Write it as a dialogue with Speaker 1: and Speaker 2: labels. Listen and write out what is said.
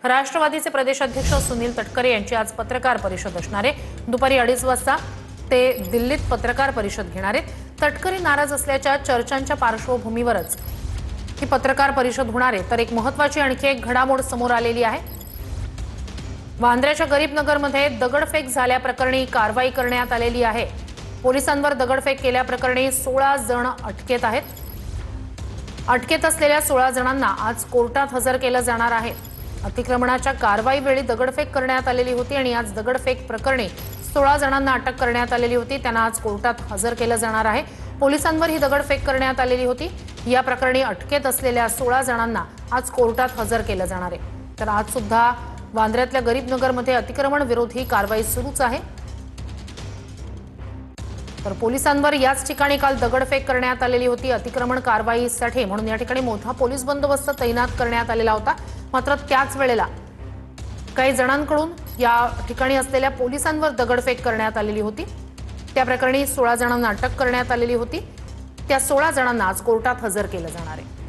Speaker 1: राष्ट्रवादीचे प्रदेशाध्यक्ष सुनील तटकरे यांची आज पत्रकार परिषद असणार आहे। दुपारी 2:30 वाजता ते दिल्लीत पत्रकार परिषद घेणार आहेत। तटकरे नाराज असल्याच्या चर्चांच्या पार्श्वभूमीवरच ही पत्रकार परिषद होणार आहे। तर एक महत्त्वाची आणखी एक घडामोड समोर आलेली आहे। वांद्र्याच्या गरीबनगरमध्ये दगडफेक झाल्याप्रकरणी कारवाई करण्यात आलेली आहे। पोलिसांवर दगडफेक केल्याप्रकरणी 16 जण अटकेत आहेत। अटकेत असलेल्या 16 जणांना आज कोर्टात हजर केलं जाणार आहे। अतिक्रमणाच्या कारवाईवेळी दगडफेक करण्यात आलेली होती आणि आज दगडफेक प्रकरणी 16 जणांना अटक करण्यात आलेली होती। त्यांना आज कोर्टात हजर केलं जाणार आहे। पोलिसांवर ही दगडफेक करण्यात आलेली होती। या प्रकरणी अटकेत असलेल्या 16 जणांना आज कोर्टात हजर केलं जाणार आहे। तर आज सुद्धा वांद्र्यातल्या गरीबनगरमध्ये अतिक्रमण विरोधी कारवाई सुरूच आहे। तर पोलिसांवर याच ठिकाणी काल दगडफेक करण्यात आलेली होती अतिक्रमण कारवाईसाठी, म्हणून या ठिकाणी मोठा पोलीस बंदोबस्त तैनात करण्यात आलेला होता। मात्र त्याच वेळेला काही जणांकडून या ठिकाणी असलेल्या पोलिसांवर दगडफेक करण्यात आलेली होती। त्या प्रकरणी 16 जणांना अटक करण्यात आलेली होती। त्या 16 जणांना आज कोर्टात हजर केलं जाणार आहे।